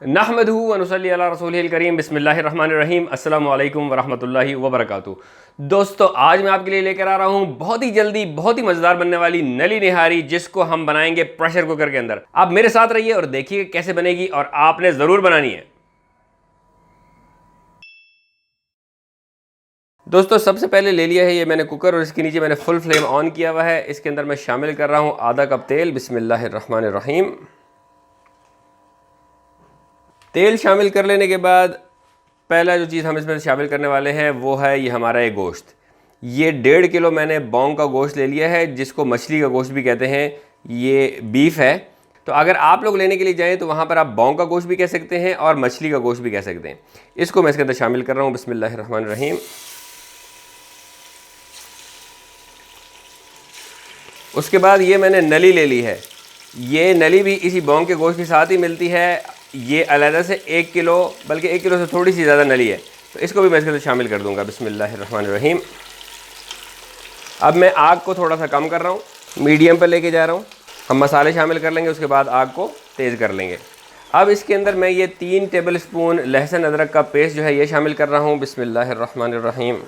नहमदहू व नुसल्ली अला रसूलिल करीम बिस्मिल्लाहिर्रहमानिर्रहीम अस्सलामु अलैकुम वरहमतुल्लाहि वबरकातुहू। दोस्तों, आज मैं आपके लिए लेकर आ रहा हूँ बहुत ही जल्दी बहुत ही मज़ेदार बनने वाली नली निहारी, जिसको हम बनाएंगे प्रेशर कुकर के अंदर। आप मेरे साथ रहिए और देखिए कैसे बनेगी, और आपने ज़रूर बनानी है। दोस्तों, सबसे पहले ले लिया है ये मैंने कुकर, और इसके नीचे मैंने फुल फ्लेम ऑन किया हुआ है। इसके अंदर मैं शामिल कर रहा हूँ आधा कप तेल। बिस्मिल्लाहिर्रहमानिर्रहीम। तेल शामिल कर लेने के बाद पहला जो चीज़ हम इसमें शामिल करने वाले हैं वो है ये हमारा ये गोश्त। ये 1.5 किलो मैंने बॉन्ग का गोश्त ले लिया है, जिसको मछली का गोश्त भी कहते हैं। ये बीफ है। तो अगर आप लोग लेने के लिए जाएं तो वहाँ पर आप बॉन्ग का गोश्त भी कह सकते हैं और मछली का गोश्त भी कह सकते हैं। इसको मैं इसके अंदर शामिल कर रहा हूँ। बिस्मिल्लाहिर्रहमानिर्रहीम। उसके बाद ये मैंने नली ले ली है। ये नली भी इसी बॉन्ग के गोश्त के साथ ही मिलती है। ये अलहदा से 1 किलो, बल्कि 1 किलो से थोड़ी सी ज़्यादा नली है, तो इसको भी मैं इसके अंदर शामिल कर दूंगा। बिस्मिल्लाहिर्रहमानिर्रहीम। अब मैं आग को थोड़ा सा कम कर रहा हूँ, मीडियम पर लेके जा रहा हूँ। हम मसाले शामिल कर लेंगे, उसके बाद आग को तेज़ कर लेंगे। अब इसके अंदर मैं ये 3 टेबल स्पून लहसुन अदरक का पेस्ट जो है ये शामिल कर रहा हूँ। बिस्मिल्लाहिर्रहमानिर्रहीम।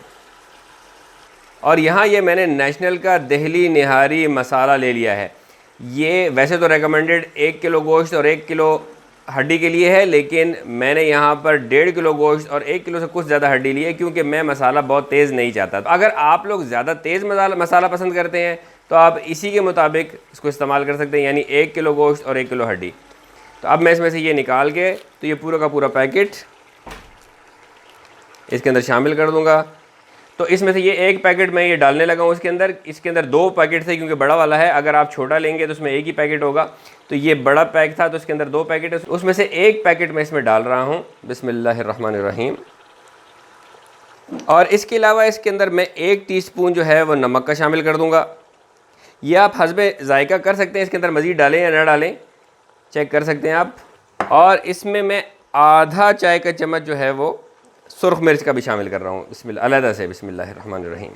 और यहाँ ये मैंने नेशनल का दहली निहारी मसाला ले लिया है। ये वैसे तो रेकमेंडेड 1 किलो गोश्त और 1 किलो हड्डी के लिए है, लेकिन मैंने यहाँ पर 1.5 किलो गोश्त और 1 किलो से कुछ ज़्यादा हड्डी ली है, क्योंकि मैं मसाला बहुत तेज़ नहीं चाहता। तो अगर आप लोग ज़्यादा तेज़ मसाला पसंद करते हैं तो आप इसी के मुताबिक इसको इस्तेमाल कर सकते हैं, यानी 1 किलो गोश्त और 1 किलो हड्डी। तो अब मैं इसमें से ये निकाल के तो ये पूरा का पूरा पैकेट इसके अंदर शामिल कर दूँगा। तो इसमें से ये 1 पैकेट मैं ये डालने लगा हूँ इसके अंदर। इसके अंदर 2 पैकेट थे, क्योंकि बड़ा वाला है। अगर आप छोटा लेंगे तो उसमें 1 ही पैकेट होगा। तो ये बड़ा पैक था तो इसके अंदर 2 पैकेट है, उसमें से 1 पैकेट मैं इसमें डाल रहा हूँ। बिस्मिल्लाहिर्रहमानिर्रहीम। और इसके अलावा इसके अंदर मैं 1 टीस्पून जो है वो नमक का शामिल कर दूँगा। ये आप हस्बे जायका कर सकते हैं, इसके अंदर मज़ीद डालें या ना डालें, चेक कर सकते हैं आप। और इसमें मैं आधा चाय का चम्मच जो है वो सुर्ख मिर्च का भी शामिल कर रहा हूँ, अलहदा से। बिस्मिल्लाहिर्रहमानिर्रहीम।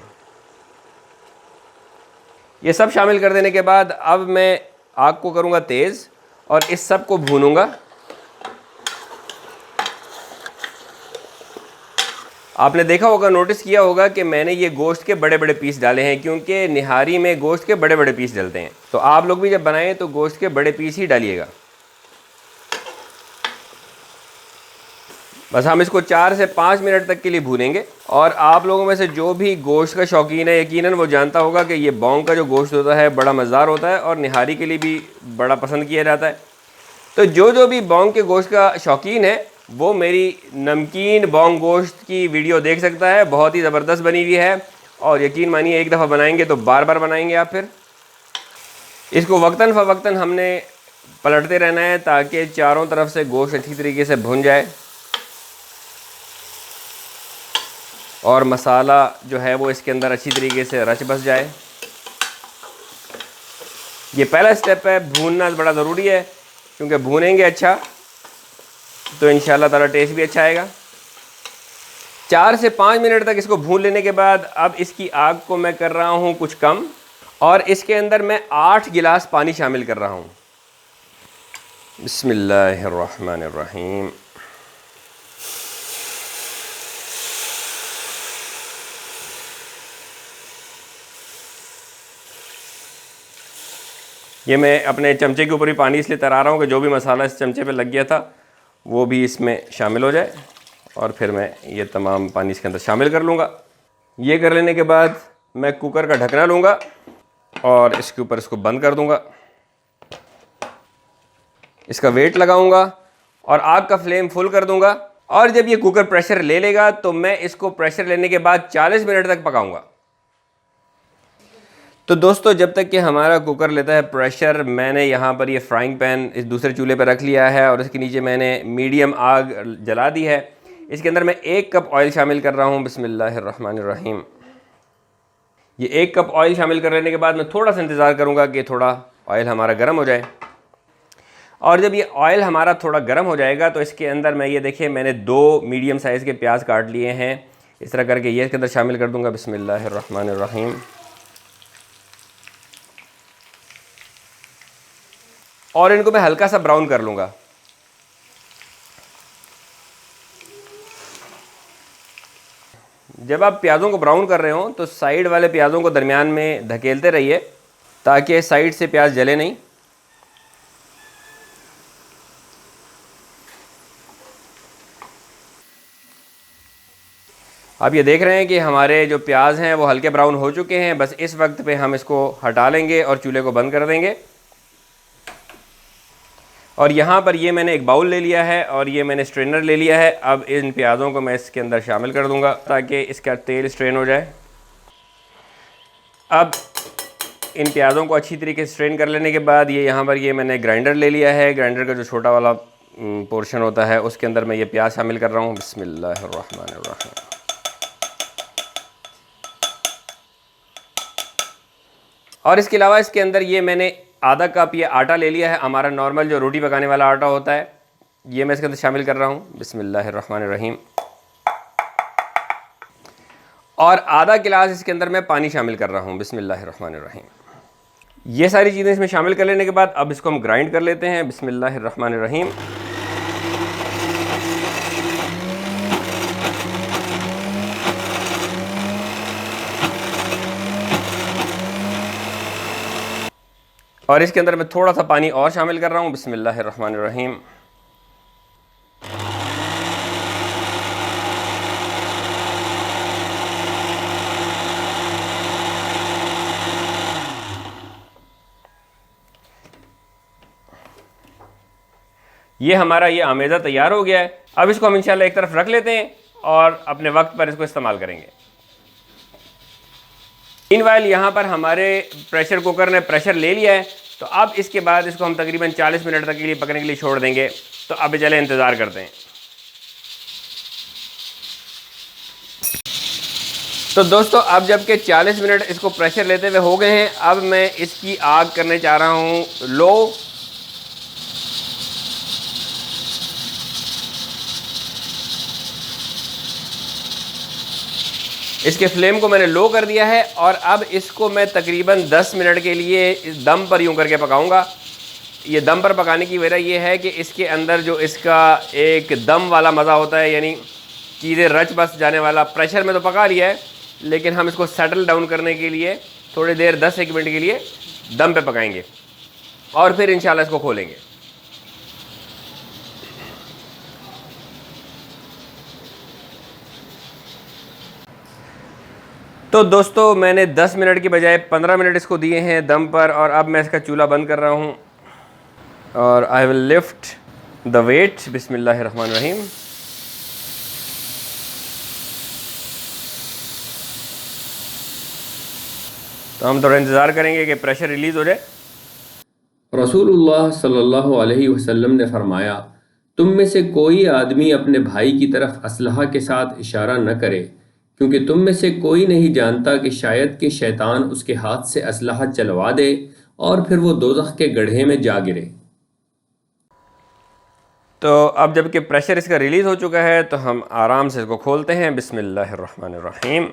ये सब शामिल कर देने के बाद अब मैं आग को करूँगा तेज़ और इस सब को भूनूंगा। आपने देखा होगा, नोटिस किया होगा कि मैंने ये गोश्त के बड़े बड़े पीस डाले हैं, क्योंकि निहारी में गोश्त के बड़े बड़े पीस डलते हैं। तो आप लोग भी जब बनाएं तो गोश्त के बड़े पीस ही डालिएगा। बस हम इसको 4 से 5 मिनट तक के लिए भूनेंगे। और आप लोगों में से जो भी गोश्त का शौकीन है, यकीनन वो जानता होगा कि ये बॉन्ग का जो गोश्त होता है बड़ा मज़ेदार होता है और निहारी के लिए भी बड़ा पसंद किया जाता है। तो जो भी बॉन्ग के गोश्त का शौकीन है वो मेरी नमकीन बॉन्ग गोश्त की वीडियो देख सकता है। बहुत ही ज़बरदस्त बनी हुई है, और यकीन मानिए एक दफ़ा बनाएंगे तो बार बार बनाएंगे आप। फिर इसको वक्तन फ़वक्तन हमने पलटते रहना है, ताकि चारों तरफ से गोश्त अच्छी तरीके से भुन जाए और मसाला जो है वो इसके अंदर अच्छी तरीके से रच बस जाए। ये पहला स्टेप है, भूनना बड़ा ज़रूरी है, क्योंकि भूनेंगे अच्छा तो इंशाल्लाह ताला टेस्ट भी अच्छा आएगा। 4 से 5 मिनट तक इसको भून लेने के बाद अब इसकी आग को मैं कर रहा हूँ कुछ कम, और इसके अंदर मैं 8 गिलास पानी शामिल कर रहा हूँ। बिस्मिल्लाहिर्रहमानिर्रहीम। ये मैं अपने चमचे के ऊपर ही पानी इसलिए तरा रहा हूँ कि जो भी मसाला इस चमचे पे लग गया था वो भी इसमें शामिल हो जाए, और फिर मैं ये तमाम पानी इसके अंदर शामिल कर लूँगा। ये कर लेने के बाद मैं कुकर का ढकना लूँगा और इसके ऊपर इसको बंद कर दूँगा। इसका वेट लगाऊँगा और आग का फ्लेम फुल कर दूँगा। और जब ये कुकर प्रेशर ले लेगा तो मैं इसको प्रेशर लेने के बाद 40 मिनट तक पकाऊँगा। तो दोस्तों, जब तक कि हमारा कुकर लेता है प्रेशर, मैंने यहाँ पर ये फ्राइंग पैन इस दूसरे चूल्हे पर रख लिया है, और इसके नीचे मैंने मीडियम आग जला दी है। इसके अंदर मैं 1 कप ऑयल शामिल कर रहा हूँ। बिस्मिल्लाहिर्रहमानिर्रहीम। ये 1 कप ऑयल शामिल कर लेने के बाद मैं थोड़ा सा इंतज़ार करूँगा कि थोड़ा ऑयल हमारा गर्म हो जाए। और जब ये ऑयल हमारा थोड़ा गर्म हो जाएगा तो इसके अंदर मैं ये देखिए मैंने 2 मीडियम साइज़ के प्याज काट लिए हैं। इस तरह करके ये इसके अंदर शामिल कर दूँगा। बिस्मिल्लाहिर्रहमानिर्रहीम। और इनको मैं हल्का सा ब्राउन कर लूँगा। जब आप प्याज़ों को ब्राउन कर रहे हो तो साइड वाले प्याज़ों को दरमियान में धकेलते रहिए ताकि साइड से प्याज जले नहीं। आप ये देख रहे हैं कि हमारे जो प्याज हैं वो हल्के ब्राउन हो चुके हैं। बस इस वक्त पे हम इसको हटा लेंगे और चूल्हे को बंद कर देंगे। और यहाँ पर ये मैंने एक बाउल ले लिया है और ये मैंने स्ट्रेनर ले लिया है। अब इन प्याज़ों को मैं इसके अंदर शामिल कर दूँगा ताकि इसका तेल स्ट्रेन हो जाए। अब इन प्याज़ों को अच्छी तरीके से स्ट्रेन कर लेने के बाद ये यहाँ पर ये मैंने ग्राइंडर ले लिया है। ग्राइंडर का जो छोटा वाला पोर्शन होता है उसके अंदर मैं ये प्याज शामिल कर रहा हूँ। बिस्मिल्लाहिर्रहमानिर्रहीम। और इसके अलावा इसके अंदर ये मैंने आधा कप ये आटा ले लिया है, हमारा नॉर्मल जो रोटी पकाने वाला आटा होता है, ये मैं इसके अंदर शामिल कर रहा हूँ। बिस्मिल्लाहिर्रहमानिर्रहीम। और आधा गिलास इसके अंदर मैं पानी शामिल कर रहा हूँ। बिस्मिल्लाहिर्रहमानिर्रहीम। ये सारी चीज़ें इसमें शामिल कर लेने के बाद अब इसको हम ग्राइंड कर लेते हैं। बिस्मिल्लाहिर्रहमानिर्रहीम। और इसके अंदर मैं थोड़ा सा पानी और शामिल कर रहा हूँ। बिस्मिल्लाहिर्रहमानिर्रहीम। ये हमारा ये आमेज़ा तैयार हो गया है। अब इसको हम इंशाल्लाह एक तरफ रख लेते हैं और अपने वक्त पर इसको इस्तेमाल करेंगे। मीनवाइल यहाँ पर हमारे प्रेशर कुकर ने प्रेशर ले लिया है, तो अब इसके बाद इसको हम तकरीबन 40 मिनट तक के लिए पकने के लिए छोड़ देंगे। तो अब चले इंतज़ार करते हैं। तो दोस्तों अब जबकि 40 मिनट इसको प्रेशर लेते हुए हो गए हैं, अब मैं इसकी आग करने चाह रहा हूँ लो। इसके फ्लेम को मैंने लो कर दिया है और अब इसको मैं तकरीबन 10 मिनट के लिए इस दम पर यूं करके पकाऊंगा। ये दम पर पकाने की वजह ये है कि इसके अंदर जो इसका एक दम वाला मज़ा होता है, यानी चीज़ें रच बस जाने वाला। प्रेशर में तो पका लिया है, लेकिन हम इसको सेटल डाउन करने के लिए थोड़ी देर 10-1 मिनट के लिए दम पे पकाएंगे और फिर इंशाल्लाह इसको खोलेंगे। तो दोस्तों मैंने 10 मिनट की बजाय 15 मिनट इसको दिए हैं दम पर, और अब मैं इसका चूल्हा बंद कर रहा हूँ और I will lift the weight. बिस्मिल्लाहिर्रहमानिर्रहीम। तो हम थोड़ा इंतज़ार करेंगे कि प्रेशर रिलीज़ हो जाए। रसूलुल्लाह सल्लल्लाहु अलैहि वसल्लम ने फरमाया, तुम में से कोई आदमी अपने भाई की तरफ असलहा के साथ इशारा न करे, क्योंकि तुम में से कोई नहीं जानता कि शायद कि शैतान उसके हाथ से असलहा चलवा दे और फिर वो दोज़ख के गड्ढे में जा गिरे। तो अब जबकि प्रेशर इसका रिलीज़ हो चुका है तो हम आराम से इसको खोलते हैं। बिस्मिल्लाहिर्रहमानिर्रहीम।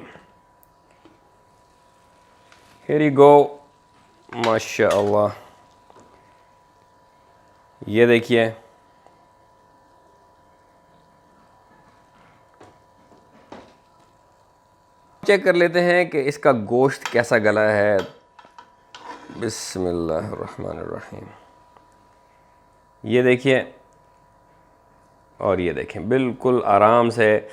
Here you go. माशाअल्लाह, ये देखिए चेक कर लेते हैं कि इसका गोश्त कैसा गला है। बिस्मिल्लाहिर्रहमानिर्रहीम। ये देखिए, और ये देखें बिल्कुल आराम से।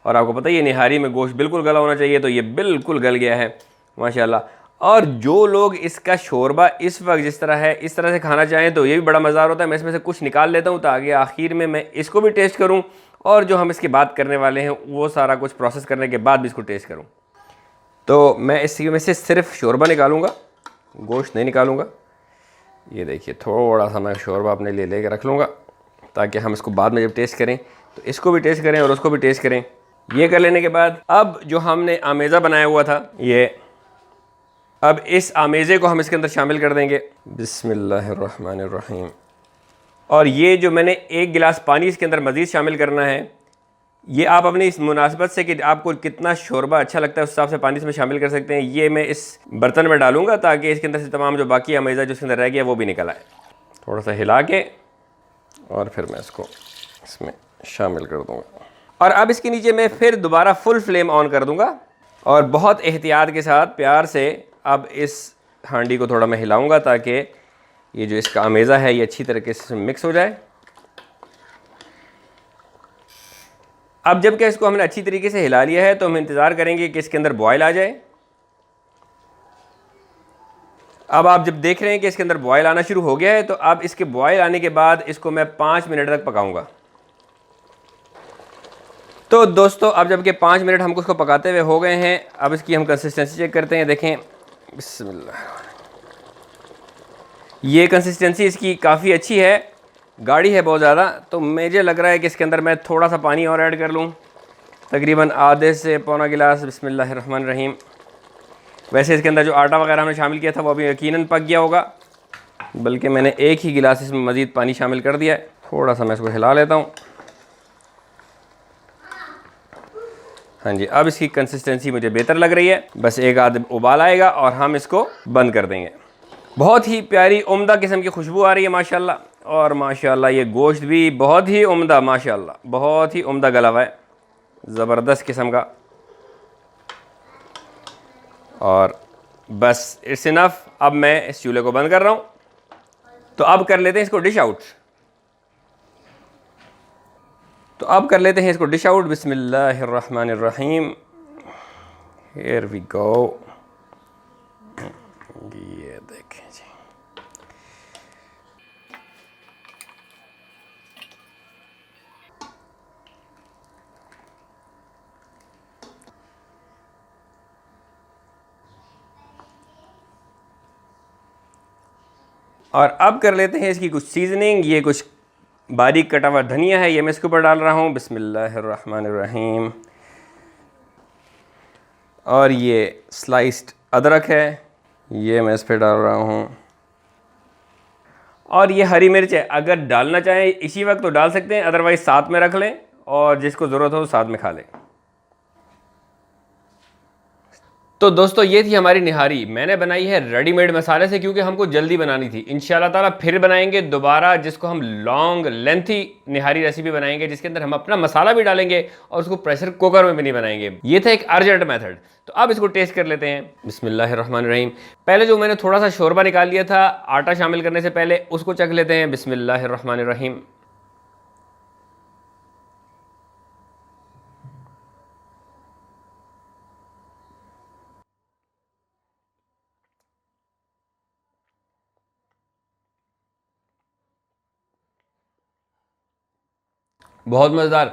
और आपको पता है ये निहारी में गोश्त बिल्कुल गला होना चाहिए, तो ये बिल्कुल गल गया है माशाल्लाह। और जो लोग इसका शोरबा इस वक्त जिस तरह है इस तरह से खाना चाहें तो ये भी बड़ा मज़ेदार होता है। मैं इसमें से कुछ निकाल लेता हूँ ताकि आखिर में मैं इसको भी टेस्ट करूँ और जो हम इसकी बात करने वाले हैं वो सारा कुछ प्रोसेस करने के बाद भी इसको टेस्ट करूँ। तो मैं इसकी में से सिर्फ शोरबा निकालूँगा, गोश्त नहीं निकालूँगा। ये देखिए थोड़ा सा मैं शोरबा अपने लिए लेके रख लूँगा ताकि हम इसको बाद में जब टेस्ट करें तो इसको भी टेस्ट करें और उसको भी टेस्ट करें। ये कर लेने के बाद अब जो हमने आमेज़ा बनाया हुआ था, ये अब इस आमेज़े को हम इसके अंदर शामिल कर देंगे। बिस्मिल्लाहिर्रहमानिर्रहीम। और ये जो मैंने 1 गिलास पानी इसके अंदर मज़ीद शामिल करना है, ये आप अपनी इस मुनासिबत से कि आपको कितना शोरबा अच्छा लगता है उस हिसाब से पानी इसमें शामिल कर सकते हैं। ये मैं इस बर्तन में डालूंगा ताकि इसके अंदर से तमाम जो बाकी आमेज़ा जो इसके अंदर रह गया वो भी निकल आए। थोड़ा सा हिला के और फिर मैं इसको इसमें शामिल कर दूँगा। और अब इसके नीचे मैं फिर दोबारा फुल फ्लेम ऑन कर दूंगा और बहुत एहतियात के साथ प्यार से अब इस हांडी को थोड़ा मैं हिलाऊंगा ताकि ये जो इसका अमेज़ा है ये अच्छी तरीके से मिक्स हो जाए। अब जबकि इसको हमने अच्छी तरीके से हिला लिया है तो हम इंतज़ार करेंगे कि इसके अंदर बॉयल आ जाए। अब आप जब देख रहे हैं कि इसके अंदर बॉयल आना शुरू हो गया है तो अब इसके बॉयल आने के बाद इसको मैं 5 मिनट तक पकाऊंगा। तो दोस्तों अब जबकि 5 मिनट हमको उसको पकाते हुए हो गए हैं, अब इसकी हम कंसिस्टेंसी चेक करते हैं। देखें, बिस्मिल्लाह, ये कंसिस्टेंसी इसकी काफ़ी अच्छी है, गाढ़ी है बहुत ज़्यादा। तो मुझे लग रहा है कि इसके अंदर मैं थोड़ा सा पानी और ऐड कर लूँ, तकरीबन आधे से पौना गिलास। बिस्मिल्लाहिर्रहमानिर्रहीम। वैसे इसके अंदर जो आटा वगैरह हमने शामिल किया था वो अभी यकीनन पक गया होगा, बल्कि मैंने एक ही गिलास इसमें मज़ीद पानी शामिल कर दिया है। थोड़ा सा मैं इसको हिला लेता हूँ। हाँ जी, अब इसकी कंसिस्टेंसी मुझे बेहतर लग रही है। बस एक आध उबाल आएगा और हम इसको बंद कर देंगे। बहुत ही प्यारी उम्दा किस्म की खुशबू आ रही है माशाल्लाह, और माशाल्लाह ये गोश्त भी बहुत ही उम्दा, माशाल्लाह बहुत ही उम्दा गला हुआ है, ज़बरदस्त किस्म का। और बस इट्स इनफ। अब मैं इस चूल्हे को बंद कर रहा हूँ। तो अब कर लेते हैं इसको डिश आउट। बिस्मिल्लाहिर्रहमानिर्रहीम। Here we go. ये देखें जी, और अब कर लेते हैं इसकी कुछ सीजनिंग। ये कुछ बारीक कटा हुआ धनिया है, ये मैं इसके ऊपर डाल रहा हूँ। बिस्मिल्लाहिर्रहमानिर्रहीम। और ये स्लाइस्ड अदरक है, ये मैं इस पर डाल रहा हूँ। और ये हरी मिर्च है, अगर डालना चाहें इसी वक्त तो डाल सकते हैं, अदरवाइज़ साथ में रख लें और जिसको ज़रूरत हो साथ में खा लें। तो दोस्तों ये थी हमारी निहारी। मैंने बनाई है रेडीमेड मसाले से क्योंकि हमको जल्दी बनानी थी। इंशाल्लाह ताला फिर बनाएंगे दोबारा, जिसको हम लॉन्ग लेंथी निहारी रेसिपी बनाएंगे, जिसके अंदर हम अपना मसाला भी डालेंगे और उसको प्रेशर कुकर में भी नहीं बनाएंगे। ये था एक अर्जेंट मेथड। तो अब इसको टेस्ट कर लेते हैं। बिस्मिल्लाहिर्रहमानिर्रहीम। पहले जो मैंने थोड़ा सा शोरबा निकाल लिया था आटा शामिल करने से पहले, उसको चख लेते हैं। बिस्मिल्लाहिर्रहमानिर्रहीम। बहुत मज़ेदार।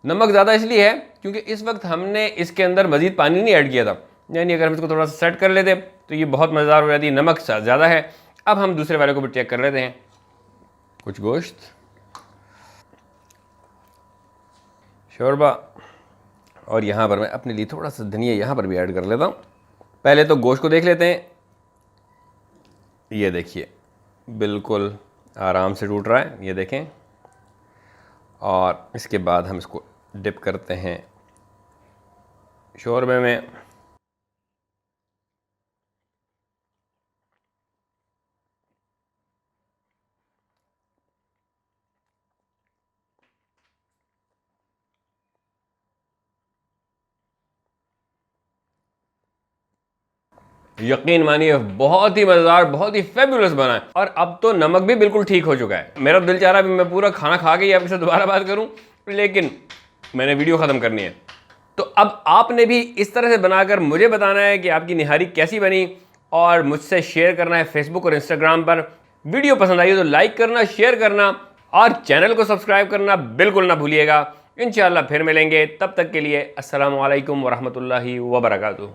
नमक ज़्यादा इसलिए है क्योंकि इस वक्त हमने इसके अंदर मज़ीद पानी नहीं ऐड किया था, यानी अगर हम इसको थोड़ा सा सेट कर लेते तो ये बहुत मज़ेदार हो जाती है। नमक ज़्यादा है। अब हम दूसरे वाले को भी चेक कर लेते हैं। कुछ गोश्त, शोरबा, और यहाँ पर मैं अपने लिए थोड़ा सा धनिया यहाँ पर भी ऐड कर लेता हूँ। पहले तो गोश्त को देख लेते हैं। ये देखिए बिल्कुल आराम से टूट रहा है, ये देखें। और इसके बाद हम इसको डिप करते हैं शोरबे में। यकीन मानिए बहुत ही मज़ेदार, बहुत ही फेबुलस बना है। और अब तो नमक भी बिल्कुल ठीक हो चुका है। मेरा दिल चाह रहा है मैं पूरा खाना खा के ही आपके साथ दोबारा बात करूं, लेकिन मैंने वीडियो ख़त्म करनी है। तो अब आपने भी इस तरह से बनाकर मुझे बताना है कि आपकी निहारी कैसी बनी, और मुझसे शेयर करना है फेसबुक और इंस्टाग्राम पर। वीडियो पसंद आई हो तो लाइक करना, शेयर करना और चैनल को सब्सक्राइब करना बिल्कुल ना भूलिएगा। इंशाअल्लाह फिर मिलेंगे, तब तक के लिए अस्सलामु अलैकुम वरहमतुल्लाहि वबरकातुहू।